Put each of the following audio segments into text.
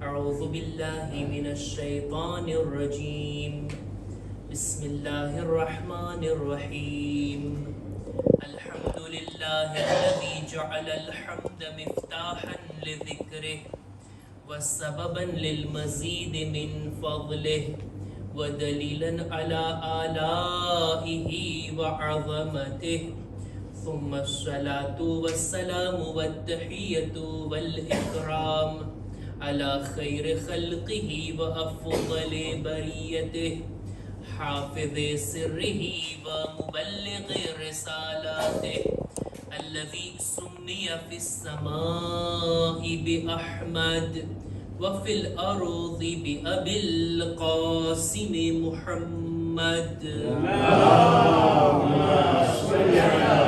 أعوذ بالله من الشيطان الرجيم بسم الله الرحمن الرحيم الحمد لله الذي جعل الحمد مفتاحا لذكره وسببا للمزيد من فضله ودليلا على آلائه وعظمته ثم الصلاة والسلام والتحية والإكرام على خير خلقه وأفضل بريته حافظ سره ومبلغ رسالاته الذي سمي في السماء بأحمد وفي الأرض بأبي القاسم محمد اللهم صل على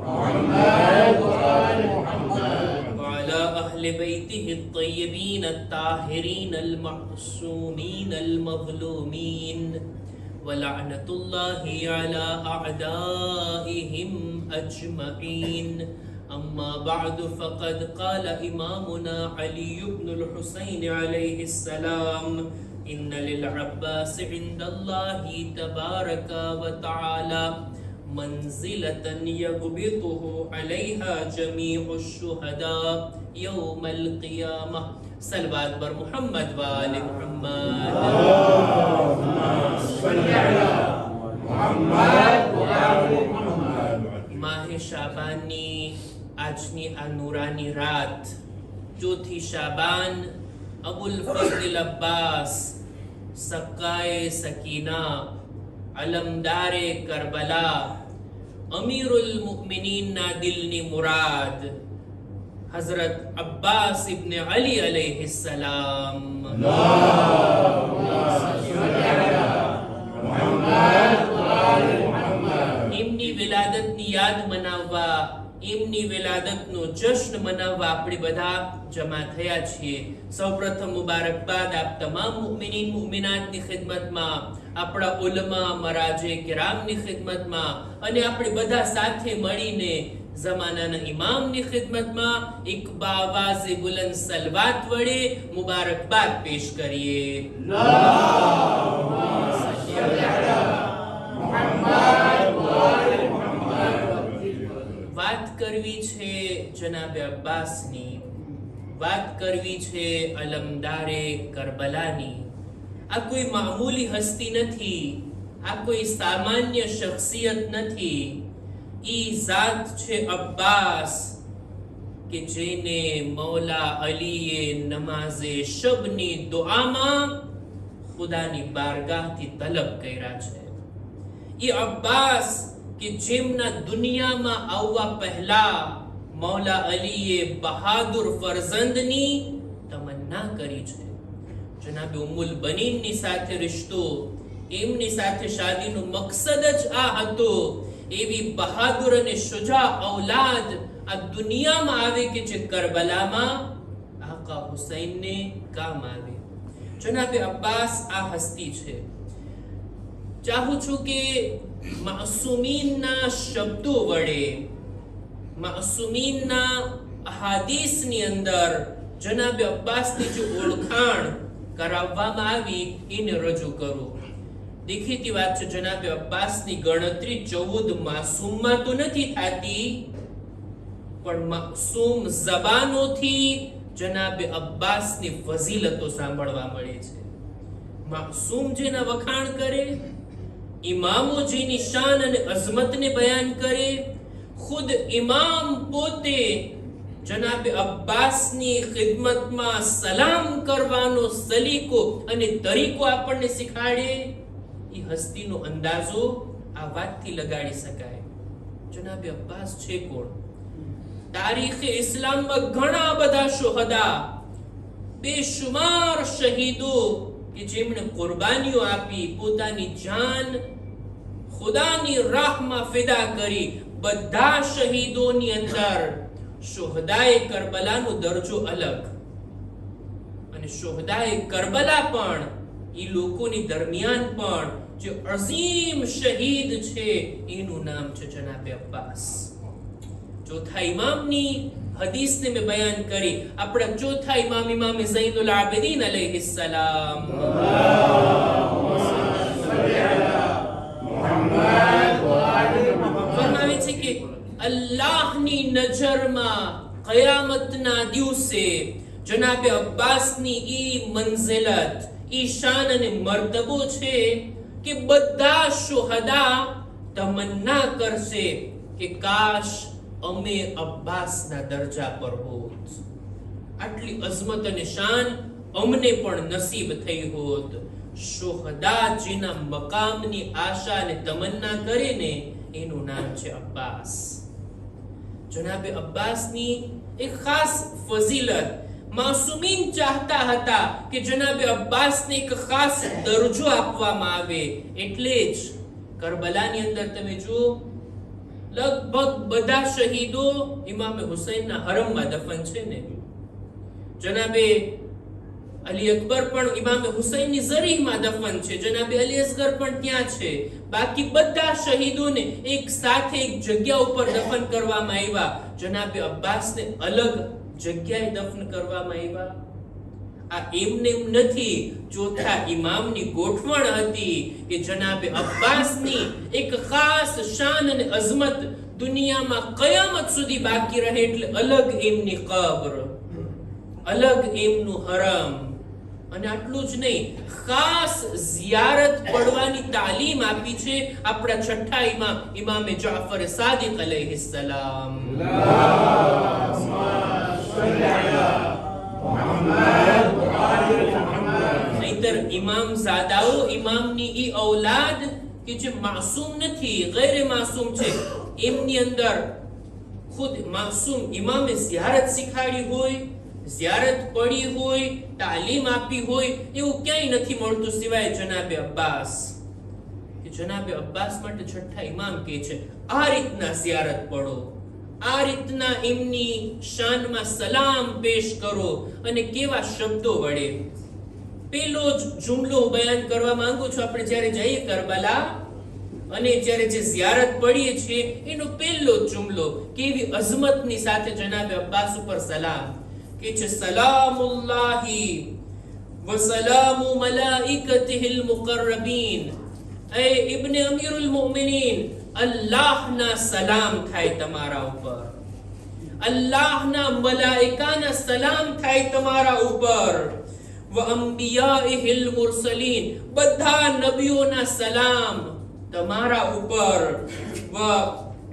محمد وآل محمد وعلى أهل بيته الطيبين الطاهرين المعصومين المظلومين ولعنة الله على أعدائهم أجمعين أما بعد فقد قال إمامنا علي بن الحسين عليه السلام إن للعباس عند الله تبارك وتعالى منزلة يغبطه عليها جميع الشهداء يوم القيامة صلوات بر محمد وآل محمد اللهم صل على محمد وآل محمد माह शाबानी આજની આ નૂરાની રાત ચોથી શાબાન અબુલ ફઝલ અબ્બાસ સક્કાએ સકીના અલમદારે કરબલા અમીરુલ મુમિનીન ના દિલની મુરાદ હઝરત અબ્બાસ ઇબ્ન અલી અલૈહિસ્સલામ એમની વિલાદતની યાદ મનાવવા એમની વિલાદતનો જશ્ન મનાવવા આપણે બધા જમા થયા છીએ. સૌપ્રથમ મુબારકબાદ આપ તમામ મુમિનીન મુમિનાતની ખિદમતમાં, આપણા ઉલમા મરાજે કિરામની ખિદમતમાં અને આપણે બધા સાથે મળીને ઝમાનાના ઇમામની ખિદમતમાં એક બાવાઝે બુલંદ સલવાત વડે મુબારકબાદ પેશ કરીએ. વાત કરવી છે જનાબે અબ્બાસની, વાત કરવી છે અલમદારે કરબલાની. આ કોઈ મામૂલી હસ્તી નથી, આ કોઈ સામાન્ય શખ્સિયત નથી. ઈ ઝાત છે અબ્બાસ કે જેને મૌલા અલીએ નમાઝે શબની દુઆમાં ખુદાની બારગાહથી તલબ કર્યા છે. ઈ અબ્બાસ કે જેમના દુનિયામાં આવવા પહેલા મૌલા અલીએ બહાદુર ફરઝંદની તમન્ના કરી છે. જનાબે ઉમ્મુલ બનીનની સાથે રિશ્તો, એમની સાથે શાદીનો મકસદ જ આ હતો. એવી બહાદુર અને શુજા ઔલાદ આ દુનિયામાં આવે કે જે કરબલામાં આકા હુસૈનને કામ આવે. જનાબે અબ્બાસ આ હસ્તી છે. ચાહું છું કે માસૂમીનના શબ્દો વડે, માસૂમીનના અહાદીસની અંદર જનાબે અબ્બાસની જે ઓળખાણ કરાવવામાં આવી એને રજૂ કરું. દેખીતી વાત છે, જનાબે અબ્બાસની ગણતરી 14 માસૂમમાં તો નથી થતી, પણ માસૂમ ઝબાનોથી જનાબે અબ્બાસની ફઝીલતો સાંભળવા મળે છે. માસૂમ જેના વખાણ કરે, ઇમામો જેની શાન અને અઝમતને બયાન કરે, ખુદ ઇમામ પોતે જનાબે અબ્બાસની ખિદમતમાં સલામ કરવાનો સલીકો અને તરીકો આપણને શીખાડે. એ હસ્તીનો અંદાજો આ વાતથી લગાડી શકાય. જનાબે અબ્બાસ છે કોણ? તારીખે ઇસ્લામમાં ઘણા બધા શુહદા, બેશુમાર શહીદો કે જેમણે કુરબાનીઓ આપી, પોતાની જાન ખુદાની રાહમાં ફિદા કરી. બધા શહીદોની અંદર શુહદાએ કરબલાનો દરજ્જો અલગ, અને શુહદાએ કરબલા પણ એ લોકોની દરમિયાન પણ જે અઝીમ શહીદ છે એનું નામ છે જનાબે અબ્બાસ. ચોથા ઇમામની હદીસને મેં બયાન કરી. આપણા ચોથા ઇમામ ઝૈનુલ આબિદીન અલૈહિસ્સલામ ફરમાવે છે કે અલ્લાહની નજરમાં કયામતના દિવસે જનાબે અબ્બાસની ઈ મંઝિલત, ઈ શાન અને મર્તબો છે કે બધા શુહદા તમન્ના કરશે કે કાશ અમે અબ્બાસના દરજા પર હોત. આટલી અઝમત અને શાન અમને પણ નસીબ થઈ હોત. શુહદા જેના મકામની આશા અને તમન્ના કરે ને એનું નામ છે અબ્બાસ. જનાબે અબ્બાસની એક ખાસ ફઝીલત, માસૂમીન ચાહતા હતા કે જનાબે અબ્બાસને એક ખાસ દરજ્જો આપવામાં આવે. એટલે જ કરબલાની અંદર તમે જુઓ, લગભગ બધા શહીદો ઇમામે હુસૈનના હરમમાં દફન છે ને. જનાબે અલી અકબર પણ ઇમામે હુસૈનની ઝરીહમાં દફન છે. જનાબે અલી અસગર પણ ત્યાં છે. બાકી બધા શહીદોને એક સાથે એક જગ્યા ઉપર દફન કરવામાં આવ્યા. જનાબે અબ્બાસને અલગ જગ્યાએ દફન કરવામાં આવ્યા. આ એમને એમ નથી, ચોથા ઇમામની ગોઠવણ હતી કે જનાબે અબ્બાસની એક ખાસ શાન અને અઝમત દુનિયામાં કયામત સુધી બાકી રહે. એટલે અલગ એમની કબ્ર, અલગ એમનું હરમ. અને આટલું જ નહીં, ખાસ ઝિયારત પડવાની તાલીમ આપી છે આપણા છઠ્ઠા ઇમામ ઇમામે જાફર સાદિક અલૈહિસ્સલામ. નહીતર ઇમામ ઝાદાઓ, ઇમામની ઈ ઔલાદ કે જે માસૂમ નથી, ગૈર માસૂમ છે, એમની અંદર ખુદ માસૂમ ઇમામે ઝિયારત શીખાડી હોય, ઝિયારત પડી હોય, તાલીમ આપી હોય, એવું ક્યાંય નથી મળતું સિવાય જનાબે અબ્બાસ. કે જનાબે અબ્બાસ માટે છઠ્ઠા ઇમામ કહે છે આ રીતના ઝિયારત પડો, આ રીતના એમની શાનમાં સલામ પેશ કરો. અને કેવા શબ્દો વડે. પેલો જ જુમલો બયાન કરવા માંગુ છું. આપણે જ્યારે જઈએ કરબલા અને જ્યારે જે ઝિયારત પડીએ છીએ, એનો પહેલો જ જુમલો કેવી અઝમતની સાથે જનાબે અબ્બાસ ઉપર સલામ કે છે, સલામુલ્લાહી વ સલામુ મલાઇકતિહિલ મુકર્રબીન. એ ઇબ્ને અમીરુલ મુમિનીન, અલ્લાહના સલામ થાય તમારા ઉપર, અલ્લાહના મલાઇકાના સલામ થાય તમારા ઉપર. વ અંબિયાઇહિલ મુરસલીન, બધા નબીઓના સલામ તમારા ઉપર. વ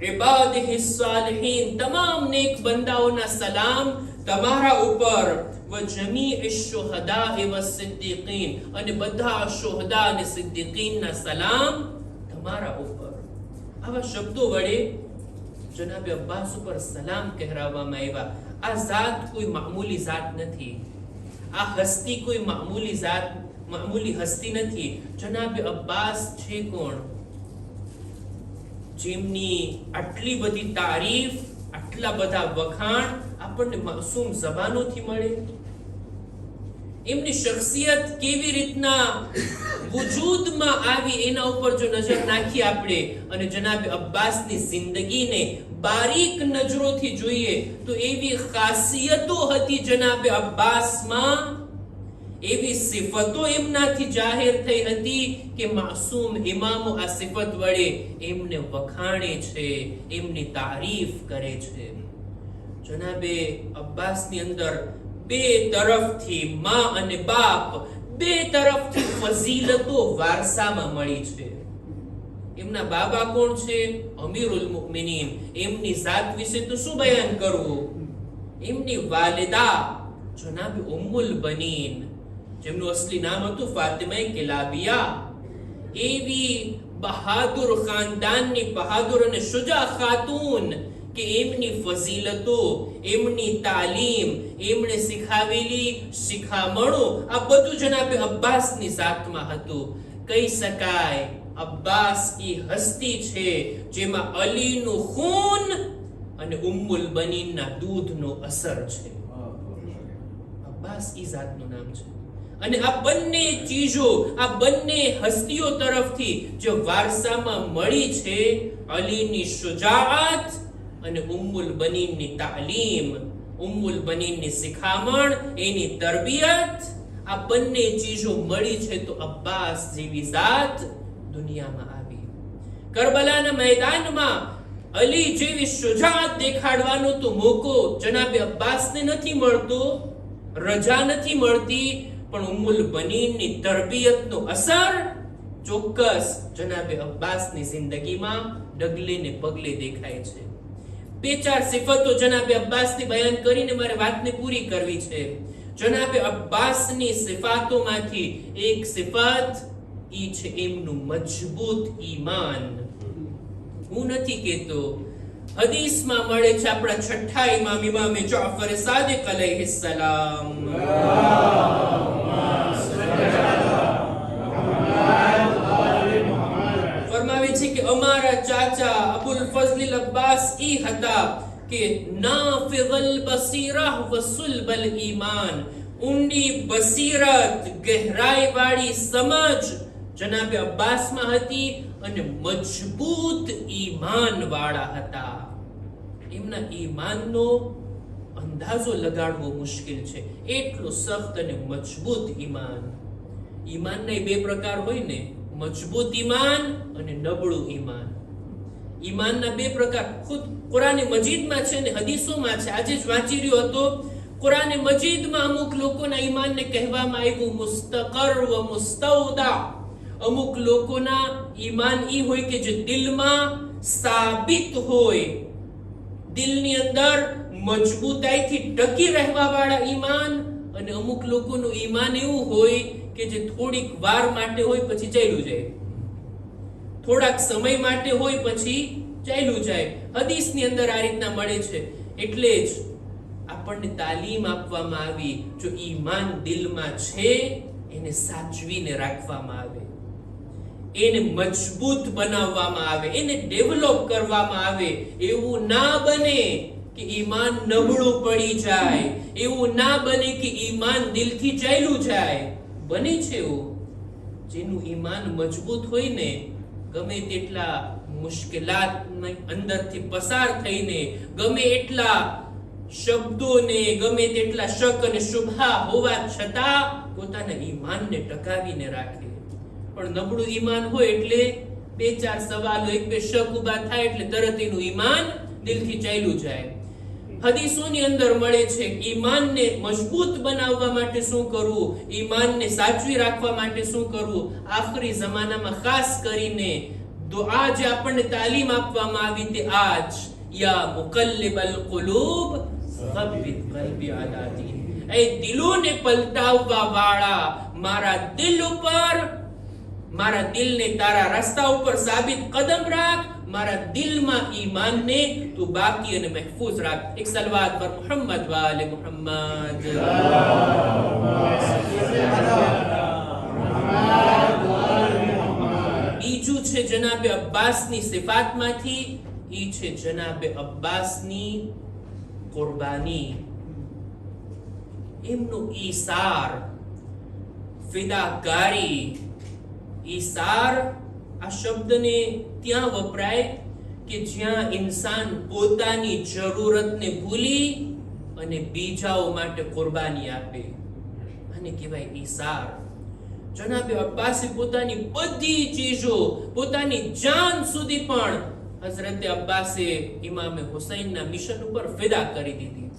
ઇબાદિહિસ સાલિહીન, તમામ નેક બંદાઓના સલામ તમારા ઉપર. વ જમીઇશ શુહદાએ વસ સિદ્દીકીન, અને બધા શુહદા અને સિદ્દીકીનના સલામ તમારા ઉપર. આવા શબ્દો વડે જનાબે અબ્બાસ ઉપર સલામ કહેરાવવામાં આવ્યા. આ ઝાત કોઈ મામૂલી ઝાત નથી, આ હસ્તી કોઈ મામૂલી હસ્તી નથી. જનાબે અબ્બાસ છે કોણ? જેમની આટલી બધી તારીફ, આટલા બધા વખાણ આપણને માસૂમ ઝબાનોથી મળે. એમની શખ્સિયત કેવી રીતના વજૂદમાં આવી એના ઉપર જો નજર નાખી આપણે અને જનાબે અબ્બાસની જિંદગીને બારીક નજરોથી જોઈએ તો એવી ખાસિયતો હતી જનાબે અબ્બાસમાં, એવી સિફતો એમનાથી જાહેર થઈ હતી કે માસૂમ ઇમામો આ સિફત વડે એમને વખાણે છે, એમની તારીફ કરે છે. જનાબે અબ્બાસની અંદર બે તરફથી માં અને બાપ, બે તરફથી ફઝીલતો વારસામાં મળી છે. એમના બાબા કોણ છે? અમીરુલ મુમિનીન. એમની જાત વિશે તો શું બયાન કરવું? એમની વાલિદા જનાબે ઉમ્મુલ બનીન, જેમનું અસલી નામ હતું ફાતિમા કિલાબિયા. એવી બહાદુર ખાનદાનની બહાદુર અને શુજા ખાતુન કે એમની ફઝીલતો, એમની તાલીમ, એમણે શીખાવેલી શિખામણો, આ બધું જનાબે અબ્બાસની જાતમાં હતું. કહી શકાય અબ્બાસ ઈ હસ્તી છે જેમાં અલીનું ખૂન અને ઉમ્મુલ બનીનના દૂધનો અસર છે. અબ્બાસ ઈ જાતનું નામ છે. અને આ બંને ચીજો, આ બંને હસ્તીઓ તરફથી જે વારસામાં મળી છે, અલીની શુજાઅત અને ઉમ્મુલ બનીનની તાલીમ, ઉમ્મુલ બનીનની શિખામણ, એની તરબિયત, આ બંને ચીજો મળી છે તો અબ્બાસ જેવી ઝાત દુનિયામાં આવી. કરબલાના મેદાનમાં અલી જેવી શુજાઅત દેખાડવાનો તો મોકો જનાબે અબ્બાસને નથી મળતો, રજા નથી મળતી, પણ ઉમ્મુલ બનીનની તરબિયતનો અસર ચોક્કસ જનાબે અબ્બાસની જિંદગીમાં ડગલે ને પગલે દેખાય છે. બે ચાર સિફતો જનાબે અબ્બાસની બયાન કરીને મારે વાતને પૂરી કરવી છે. જનાબે અબ્બાસની સિફાતોમાંથી એક સિફત ઈ છે એમનું મજબૂત ઈમાન. હું નથી કહેતો, હદીસમાં મળે છે આપણા છઠ્ઠા ઇમામ ઇમામે જાફર સાદિક અલૈહિસ સલામ ફરમાવે છે કે અમારા ચાચા અબુલ ફઝલ અબ્બાસ ઈ હતા કે નાફિઝલ બસીરા વ સુલબલ ઈમાન, ઊંડી બસીરત, ગહેરાઈ વાળી સમજ જનાબે અબ્બાસમાં હતી અને મજબૂત ઈમાન વાળા હતા. એમના ઈમાનનો અંદાજો લગાડવો મુશ્કેલ છે, એટલું સખ્ત અને મજબૂત ઈમાન. ઈમાનના બે પ્રકાર હોય ને, મજબૂત ઈમાન અને નબળું ઈમાન. ઈમાનના બે પ્રકાર ખુદ કુરાન મજીદમાં છે ને હદીસોમાં છે. આજે જ વાંચી રહ્યો હતો, કુરાન મજીદમાં અમુક લોકોના ઈમાનને કહેવામાં આવ્યું મુસ્તકર વ મુસ્તૌદા. અમુક લોકોના ઈમાન ઈ હોય કે જે દિલમાં સાબિત હોય, દિલની અંદર મજબૂતાઈથી ટકી રહેવા વાળા ઈમાન, અને અમુક લોકોનું ઈમાન એવું હોય કે જે થોડીક વાર માટે હોય પછી ચાલ્યું જાય, થોડાક સમય માટે હોય પછી ચાલ્યું જાય. હદીસની અંદર આ રીતના મળે છે. એટલે જ આપણને તાલીમ આપવામાં આવી, જો ઈમાન દિલમાં છે એને સાચવીને રાખવામાં આવે, એને મજબૂત બનાવવામાં આવે, એને ડેવલપ કરવામાં આવે. એવું ના બને કે ઈમાન નબળું પડી જાય, એવું ના બને કે ઈમાન દિલથી ચાલ્યું જાય. બને છે એવું, જેનું ઈમાન મજબૂત હોય ને, ગમે તેટલા મુશ્કેલાત અંદરથી પસાર થઈને, ગમે એટલા શબ્દોને, ગમે તેટલા શક અને શુભા હોવા છતાં પોતાના ઈમાનને ટકાવીને રાખે. પણ નબળું ઈમાન હોય એટલે બે ચાર સવાલો, એક બે શક ઉભા થાય એટલે તરત એનું ઈમાન દિલથી ચાલ્યું જાય. હદીસોની અંદર મળે છે ઈમાનને મજબૂત બનાવવા માટે શું કરવું, ઈમાનને સાચવી રાખવા માટે શું કરવું. આખરી જમાનામાં ખાસ કરીને દુઆ જે આપણને તાલીમ આપવામાં આવી તે આજ, યા મુકલ્લિબલ કુલૂબ સબ્બિત કલ્બી અલા દીન. એ દિલોને પલટાવવા વાળા, મારા દિલ ઉપર, મારા દિલને તારા રસ્તા ઉપર સાબિત કદમ રાખ, મારા દિલમાં ઈમાનને તું બાકી અને મહેફૂઝ રાખ. એક સલવાત પર મુહમ્મદ વાલે મુહમ્મદ. બીજું છે જનાબે અબ્બાસની સિફાતમાંથી, ઈ છે જનાબે અબ્બાસની કુરબાની, એમનું ઈસાર, ફિદાકારી. ઈસાર આ શબ્દને ત્યાં વપરાય કે જ્યાં ઇન્સાન પોતાની જરૂરતને ભૂલી અને બીજાઓ માટે કુરબાની આપે, આને કહેવાય ઈસાર. જનાબે અબ્બાસે પોતાની બધી ચીજો, પોતાની જાન સુધી પણ હઝરતે અબ્બાસે ઇમામે હુસૈનના મિશન ઉપર ફિદા કરી દીધી.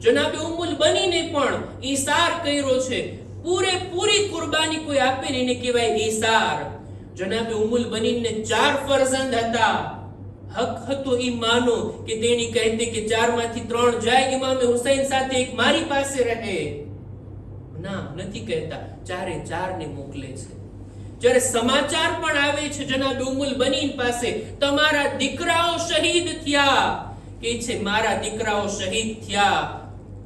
જનાબે ઉમ્મુલ બનીને પણ ઈસાર કર્યો છે. પૂરેપૂરી કુરબાની કોઈ આપે ને એને કહેવાય ઈસાર. જનાબે ઉમ્મુલ બનીને 4 ફરજંદ હતા. હક હતો ઈ માનો કે તેણી કહેતી કે 4 માંથી 3 જાય ઇમામે હુસૈન સાથે, એક મારી પાસે રહે. ના, નથી કહેતા, 4 ને મોકલે છે. જ્યારે સમાચાર પણ આવે છે જનાબે ઉમ્મુલ બનીન પાસે, તમારા દીકરાઓ શહીદ થયા, કે છે મારા દીકરાઓ શહીદ થયા,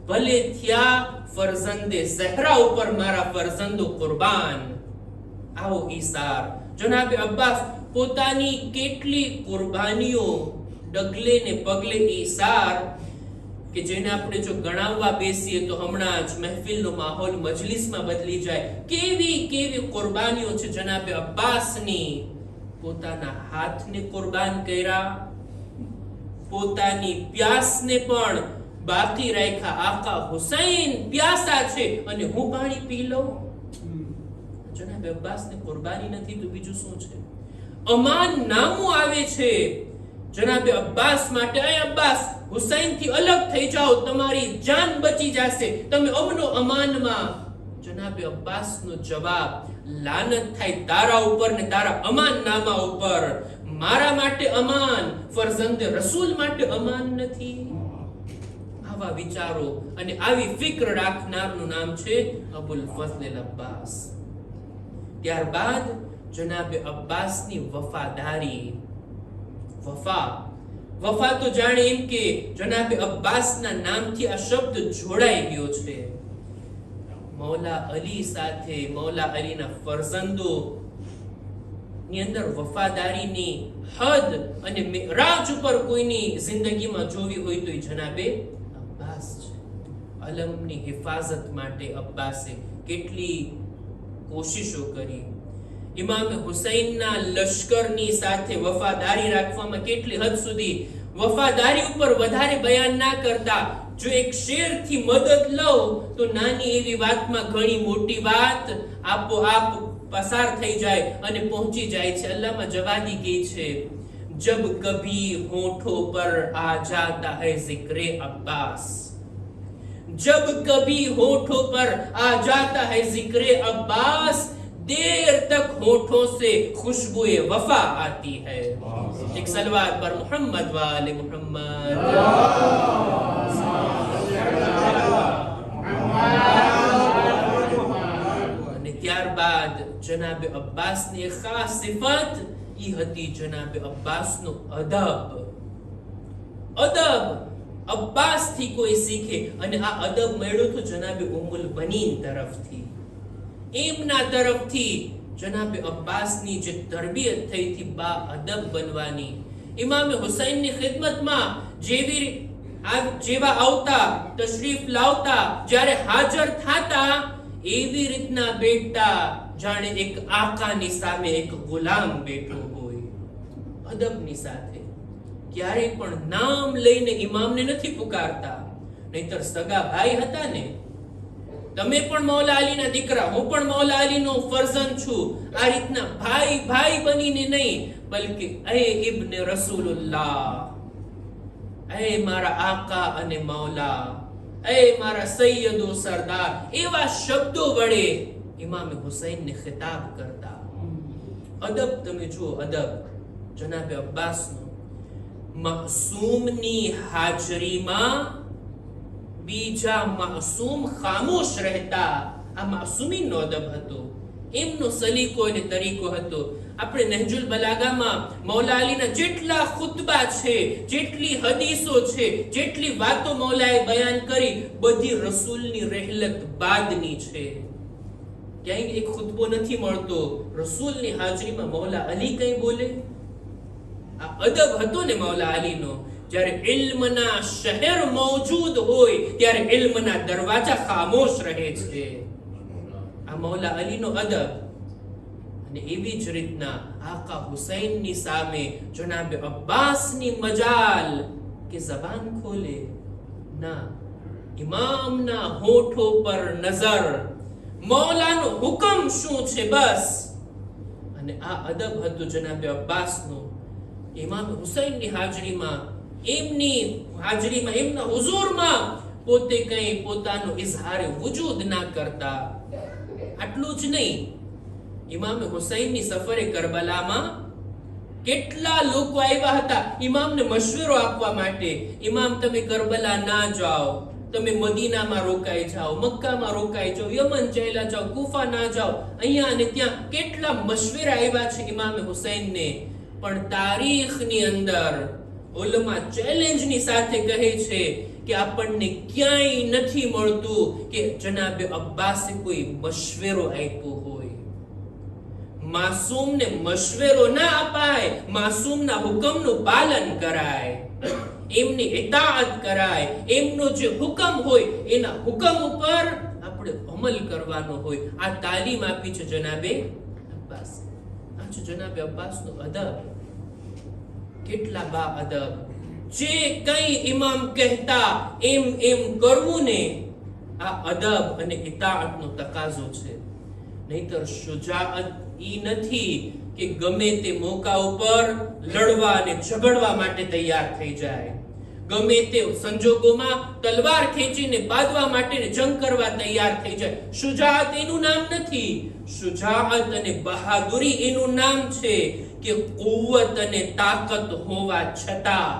ભલે થયા ફરજંદે ઝહરા ઉપર મારા ફરજંદો કુરબાન. આવો ઈસાર. જનાબે અબ્બાસ પોતાની કેટલી કુરબાનીઓ, ડગલે ને પગલે ઈસાર, કે જેને આપણે જો ગણાવવા બેસીએ તો હમણાં જ મહેફિલનો માહોલ મજલિસમાં બદલી જાય. કેવી કેવી કુરબાનીઓ છે જનાબે અબ્બાસની. પોતાના હાથને કુરબાન કર્યા, પોતાની પ્યાસને પણ બાકી રાખ્યા. આકા હુસૈન પ્યાસા છે અને હું પાણી પી લઉં? જનાબે અબ્બાસને કુરબાની નથી તો બીજું શું છે? અમાન નામું આવે છે જનાબે અબ્બાસ માટે. અય અબ્બાસ, હુસૈન થી અલગ થઈ જાઓ, તમારી જાન બચી જશે, તમે અમનો અમાનમાં. જનાબે અબ્બાસનો જવાબ, લાનત થાય તારા ઉપર ને તારા અમાન નામા ઉપર. મારા માટે અમાન, ફરજંદે રસૂલ માટે અમાન નથી. આવા વિચારો અને આવી ફિક્ર રાખનારનું નામ છે અબુલ ફઝલ અબ્બાસ. ત્યારબાદ જનાબે અબ્બાસની વફાદારી. વફા તો જાણે એમ કે જનાબે અબ્બાસના નામથી આ શબ્દ જોડાઈ ગયો છે. મૌલા અલી સાથે, મૌલા અલીના ફરજંદો ની અંદર વફાદારીની હદ અને મિરાજ ઉપર કોઈની જિંદગીમાં જોવી હોય તો એ જનાબે અબ્બાસ છે. અલમની હિફાજત માટે અબ્બાસે કેટલી કોશિશો કરી. ઇમામ હુસૈનના લશ્કરની સાથે વફાદારી રાખવામાં કેટલી હદ સુધી. વફાદારી ઉપર વધારે બયાન ના કરતા. જો એક શેરથી મદદ લઉં તો નાની એવી વાતમાં ઘણી મોટી વાત આપોઆપ પસાર થઈ જાય અને પહોંચી જાય છે. અલ્લાહમાં જવાદી કહે છે, જબ કભી હોઠો પર આ જાતા હૈ ઝિક્રે અબ્બાસ, जब कभी होठों पर आ जाता है जिक्रे अब्बास, देर तक होठों से खुशबुए वफा आती है. एक सलवात पर मोहम्मद वाले मोहम्मद. અને ત્યારબાદ જનાબે અબ્બાસની એક ખાસ સિફત ઈ હતી જનાબે અબ્બાસનો અદબ. અબ્બાસ થી કોઈ શીખે અને આ અદબ મળ્યો તો જનાબે ઉમ્મુલ બનીન તરફથી. એમના તરફથી જનાબે અબ્બાસની જે તરબિયત થઈ હતી બા અદબ બનવાની. ઇમામે હુસૈનની ખિદમતમાં જેવા આવતા, તશરીફ લાવતા, જ્યારે હાજર થાતા એવી રીતના બેઠતા જાણે એક આકાની સામે એક ગુલામ બેઠો હોય. અદબની સાથે ક્યારેય પણ નામ લઈને ઇમામને નથી પુકારતા. નહીતર સગા ભાઈ હતા ને, તમે પણ મૌલા અલીના દીકરા, હું પણ મૌલા અલીનો ફરજંદ છું. આ રીતના ભાઈ ભાઈ બનીને નહીં, બલકે એ ઇબ્ન રસૂલુલ્લાહ, એ મારા આકા અને મૌલા, એ મારા સૈયદો સરદાર, એવા શબ્દો વડે ઇમામ હુસૈનને ખિતાબ કરતા. અદબ તમે જુઓ, અદબ જનાબે અબ્બાસનો. માસૂમની હાજરીમાં બીજા માસૂમ ખામોશ રહેતા. આ માસૂમીનો અદબ હતો, એમનો સલીકો અને તરીકો હતો. આપણે નહજુલ બલાગામાં મૌલા અલીના જેટલા ખુતબા છે, જેટલી હદીસો છે, જેટલી વાતો મૌલાએ બયાન કરી, બધી રસૂલની રહેલત બાદની છે. ક્યાંય એક ખુતબો નથી મળતો રસૂલની હાજરીમાં મૌલા અલી કઈ બોલે. આ અદબ હતો ને મૌલા અલીનો. જ્યારે ઇલ્મના શહેર મૌજૂદ હોય ત્યારે ઇલ્મના દરવાજા ખામોશ રહે છે. આ મૌલા અલીનો અદબ. અને એવી જ રીતના આકા હુસૈનની સામે જનાબે અબ્બાસની મજાલ કે જબાન ખોલે ના, ઇમામના હોઠો પર નજર, મૌલાનો હુકમ શું છે બસ. અને આ અદબ હતું જનાબે અબ્બાસનો. ઇમામ હુસૈનની હાજરીમાં, એમના હુઝુરમાં પોતે કઈ પોતાનો ઇઝહાર વજૂદ ના કરતા. આટલું જ નહીં, ઇમામ હુસૈનની સફરે કરબલામાં કેટલા લોકો આવ્યા હતા ઇમામને મશવરો આપવા માટે. ઇમામ તમે કરબલા ના જાઓ, તમે મદીનામાં રોકાઈ જાઓ, મક્કામાં રોકાઈ જાઓ, યમન ચાલ્યા જાઓ, કુફા ના જાઓ. અહીંયા અને ત્યાં કેટલા મશવરા આવ્યા છે ઇમામ હુસૈનને. પણ તારીખની અંદર ઉલમા ચેલેન્જની સાથે કહે છે કે આપણને ક્યાંય નથી મળતું કે જનાબે અબ્બાસે કોઈ મશવરો આપ્યો હોય. માસૂમને મશવરો ના અપાય, માસૂમના હુકમનું પાલન કરાય, એમની ઇતાઅત કરાય, એમનો જે હુકમ હોય એના હુકમ ઉપર આપણે અમલ કરવાનો હોય. આ તાલીમ આપી છે જનાબે અબ્બાસ. આ છે જનાબે અબ્બાસનો અદબ. કેટલા બા અદબ. જે કંઈ ઇમામ કહેતા એમ એમ કરવું ને, આ અદબ અને ઇતાઅતનો તકાજો છે. નહીતર શુજાઅત ઈ નથી કે ગમે તે મોકા ઉપર લડવા અને ઝઘડવા માટે તૈયાર થઈ જાય, ગમે તે સંજોગોમાં તલવાર ખેંચીને બાંધવા માટે જંગ કરવા તૈયાર થઈ જાય. શુજાઅત એનું નામ નથી. શુજાઅત અને બહાદુરી એનું નામ છે કે કુવ્વત અને તાકાત હોવા છતાં,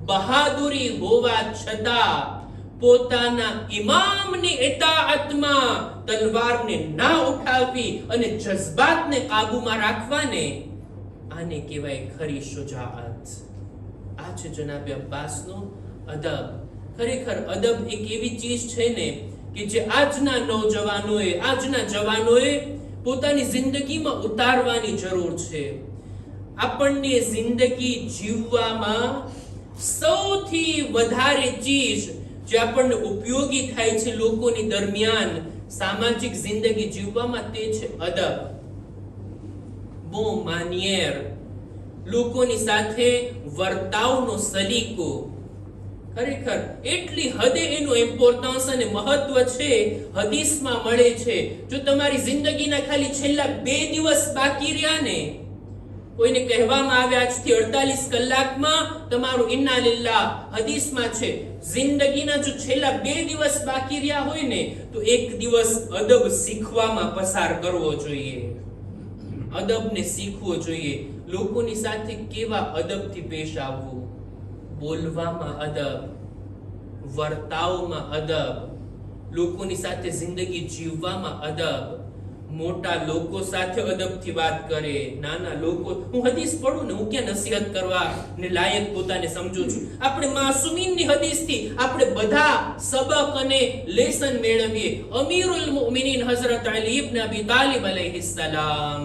બહાદુરી હોવા છતાં પોતાના ઇમામની ઇતાઅતમાં તલવારને ના ઉઠાવવી અને જજ્બાતને કાબૂમાં રાખવાને, આને કહેવાય ખરી શુજાઅત. આ છે જનાબે અબ્બાસનો અદબ. ખરેખર અદબ એક એવી ચીજ છે ને કે જે આજના નૌજવાનોએ, આજના જવાનોએ પોતાની જિંદગીમાં ઉતારવાની જરૂર છે. આપણને જિંદગી જીવવામાં સૌથી વધારે ચીજ જે આપણને ઉપયોગી થાય છે લોકોની દરમિયાન સામાજિક જિંદગી જીવવામાં, તે છે અદબ, bon manière, લોકોની સાથે વર્તાવનો સલીકો. ખરેખર એટલી હદે એનું ઇમ્પોર્ટન્સ અને મહત્વ છે, હદીસમાં મળે છે. જો તમારી જિંદગીના ખાલી છેલ્લા 2 દિવસ બાકી રહ્યા ને, કોઈને કહેવામાં આવે આજથી 48 કલાકમાં તમારું ઇન્ના લિલ્લાહ, હદીસમાં છે જિંદગીના જો છેલ્લા 2 દિવસ બાકી રહ્યા હોય ને, તો 1 દિવસ અદબ શીખવામાં પસાર કરવો જોઈએ, અદબને શીખવો જોઈએ. લોકોની સાથે કેવા અદબથી પેશ આવવું, બોલવામાં અદબ, વર્તાવમાં અદબ, લોકોની સાથે જિંદગી જીવવામાં અદબ. મોટા લોકો સાથે અદબથી વાત કરે, નાના લોકો, હું હદીસ પઢું ને હું ક્યાં નસીહત કરવા ને લાયક પોતાને સમજું છું. આપણે માસુમીનની હદીસથી આપણે બધા સબક અને લેસન મેળવીએ. અમીરુલ મુમિનીન હઝરત અલી ઇબ્ન અબી તાલિબ અલૈહિસ સલામ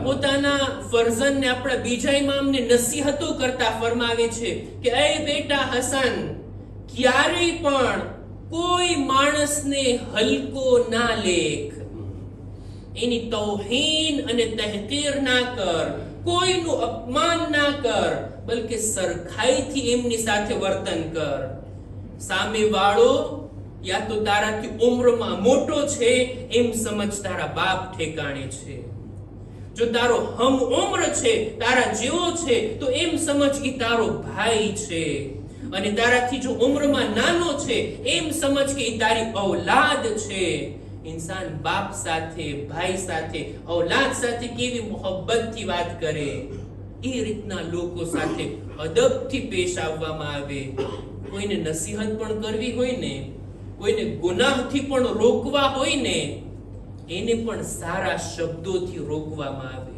પોતાના ફરઝનને, આપણા બીજા ઇમામને નસીહતો કરતા ફરમાવે છે કે એ બેટા હસન, ક્યારેય પણ કોઈ માણસને હલકો ના લેખ, એની તૌહીન અને તહકીર ના કર, કોઈનું અપમાન ના કર, બલકે સરખાઈથી એમની સાથે વર્તન કર. સામે વાળો યા તો તારાથી ઉંમરમાં મોટો છે એમ સમજ તારા બાપ ઠેકાણે છે, જો તારો હમ ઉમ્ર છે, તારા જેવો છે, તો એમ સમજ કે તારો ભાઈ છે, અને તારાથી જો ઉંમરમાં નાનો છે એમ સમજ કે તારી ઔલાદ છે. ઇન્સાન બાપ સાથે, ભાઈ સાથે, ઔલાદ સાથે કેવી મોહબ્બતથી વાત કરે, એ રીતના લોકો સાથે અદબથી પેશ આવવામાં આવે. કોઈને નસીહત પણ કરવી હોય ને, કોઈને ગુનાહથી પણ રોકવા હોય ને, એને પણ સારા શબ્દોથી રોકવામાં આવે.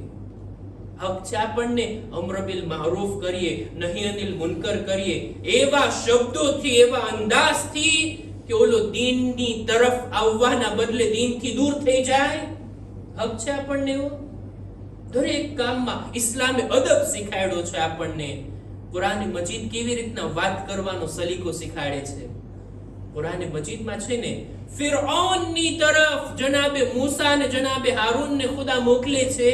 હક છે આપણને અમ્ર બિલ મારૂફ કરીએ, નહી અનિલ મુનકર કરીએ, એવા શબ્દોથી, એવા અંદાજથી કે ઓલો દીનની તરફ આવવાના બદલે દીનથી દૂર થઈ જાય. હક છે આપણને એવો. દરેક કામમાં ઇસ્લામે અદબ શીખાડ્યો છે આપણને. કુરાન મજીદ કેવી રીતના વાત કરવાનો સલીકો શીખાડે છે. કુરાન મજીદમાં છે ને, ફિરഔનની તરફ જનાબે મૂસા અને જનાબે હારૂનને ખુદા મોકલે છે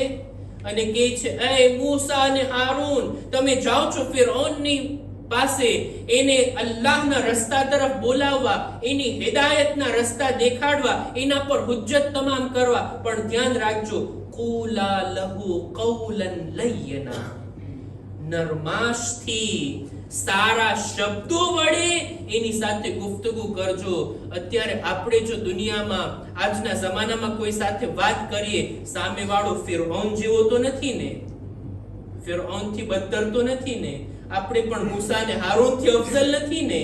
અને કહે છે, એ મૂસા અને હારૂન, તમે જાઓ છો ફિરૌનની પાસે, એને અલ્લાહના રસ્તા તરફ બોલાવવા, એની હિદાયતના રસ્તા દેખાડવા, એના પર હુજ્જત તમામ કરવા. પણ ધ્યાન રાખજો, કૂલા લહુ કૌલન લય્યના, નરમાશથી, સારા શબ્દો વડે એની સાથે ગુફ્તગુ કરજો. અત્યારે આપણે જો દુનિયામાં, આજના જમાનામાં કોઈ સાથે વાત કરીએ, સામે વાળો ફિરૌન જેવો તો નથી ને, ફિરૌન થી બદતર તો નથી ને, આપણે પણ મૂસા અને હારૂન થી અફઝલ નથી ને.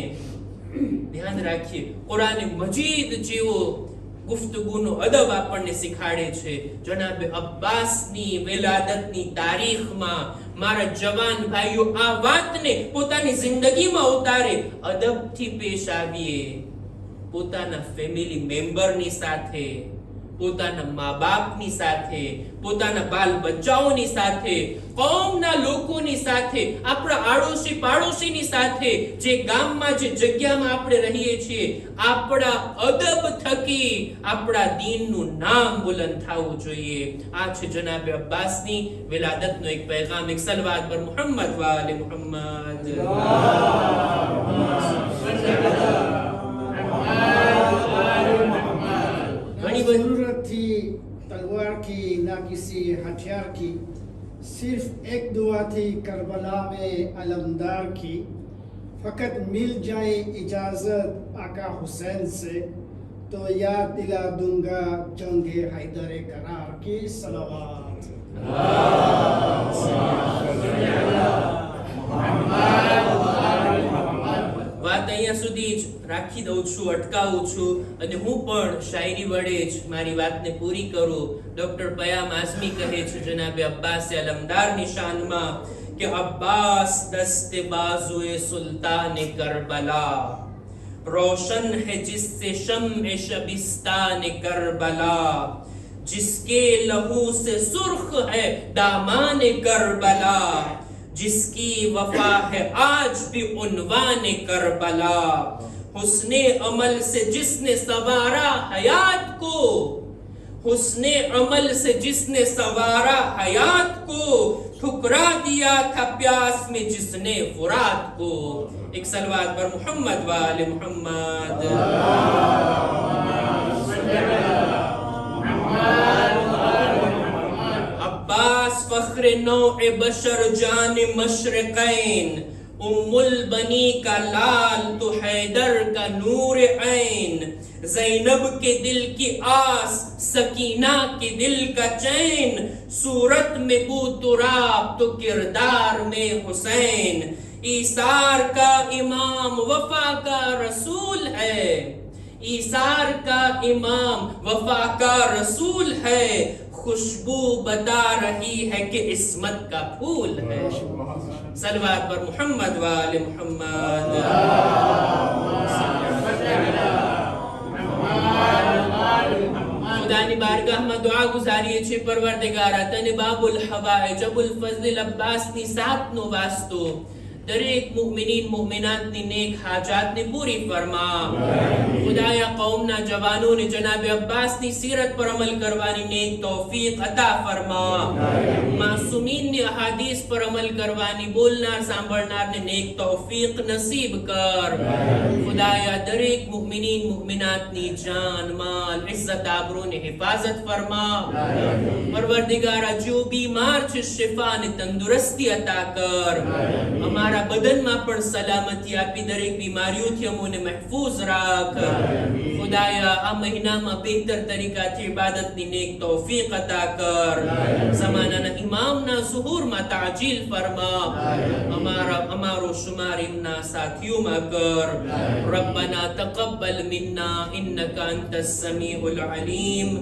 ધ્યાન રાખીએ, કુરાન મજીદ જેવો ગુફ્તગુનો અદબ આપણને શીખાડે છે. જનાબે અબ્બાસની વિલાદતની તારીખમાં મારા જવાન ભાઈઓ આ વાતને પોતાની જિંદગીમાં ઉતારે, અદબથી પેશ આવીએ. પોતાના ફેમિલી મેમ્બરની સાથે, પોતાના મા બાપની સાથે, પોતાના બાલ બચ્ચાઓની સાથે, કોમના લોકોની સાથે, આપણા આડોશી પાડોશીની સાથે, જે ગામમાં જે જગ્યામાં આપણે રહીએ છીએ, આપણા અદબ થકી આપણા દીનનું નામ બુલંદ થવું જોઈએ. આ છે જનાબ અબ્બાસની વિલાદતનો એક પૈગામ. એક સલવાત પર મુહમ્મદ વાલે મુહમ્મદ. ઘણી બધી जरूरत थी तलवार की ना किसी हथियार की, सिर्फ एक दुआ थी करबला में अलमदार की, फकत मिल जाए इजाजत आका हुसैन से तो याद दिला दूंगा जंगे हैदर करार की. सलावत. વાત અહીંયા સુધી જ રાખી દઉં છું, અટકાવું છું અને હું પણ શાયરી વડે જ મારી વાતને પૂરી કરું. ડોક્ટર પયામ આઝમી કહે છે જનાબે અબ્બાસ અલમદારની શાનમાં કે અબ્બાસ દસ્તે બાઝુએ સુલ્તાન કરબલા, रोशन है जिससे शम्ए शबिस्तान करबला, जिसके लहू से सुर्ख है दामान करबला, जिसकी वफा है आज भी उन्वान करबला, हुस्ने अमल से जिसने सवारा हयात को, हुस्ने अमल से जिसने सवारा हयात को, ठुकरा दिया था प्यास में जिसने फुरात को. एक सलवात पर मुहम्मद वाले मुहम्मद. अब्बास फख्र नौए बशर जान मशरक़ैन, उम्मुल बनी का लाल तो हैदर का नूर ऐन, ज़ैनब के दिल की आस सकीना के दिल का चैन, सूरत में बू तुराब तो किरदार में हुसैन, ईसार का इमाम वफा का रसूल है, ईसार का इमाम वफा का रसूल है, खुशबू बता रही है कि इस्मत का फूल है. सलवात पर मुहम्मद वाले मुहम्मद. खुदानी बारगाहમાં દુઆ ગુજારીએ છીએ, પરવરદિગારા તને બાબુલ હવાએ જબુલ ફઝલ અબ્બાસની સાતનો વાસ્તો દરેક મુમિનીન મુમિનાતની નેક હાજાતને પૂરી ફરમા. ખુદાયા કૌમના જવાનોને જનાબે અબ્બાસની સીરત પર અમલ કરવાની નેક તૌફીક અતા ફરમા. માસૂમીનની અહાદીસ પર અમલ કરવાની બોલનાર સાંભળનારને નેક તૌફીક નસીબ કર. ખુદાયા દરેક મુમિનીન મુમિનાતની જાન માલ ઇઝ્ઝત આબરૂની હિફાજત ફરમા. પરવરદિગારા જો બીમાર છે શિફાને તંદુરસ્તી અતા કર. અમારા બદનમાં પણ સલામતી આપી દરેક બીમારીઓથી અમોને મહેફૂઝ રાખ. ખુદાયા આ મહિનામાં બહેતર તરીકાથી ઇબાદતની નેક તૌફીક અતા કર. ઝમાનાના ઇમામના ઝુહૂરમાં તાજીલ ફરમા. અમારો શુમાર એમના સાથીઓમાં કર. રબ્બના તકબ્બલ મિન્ના ઇન્નકા અંતસ સમીઉલ અલીમ.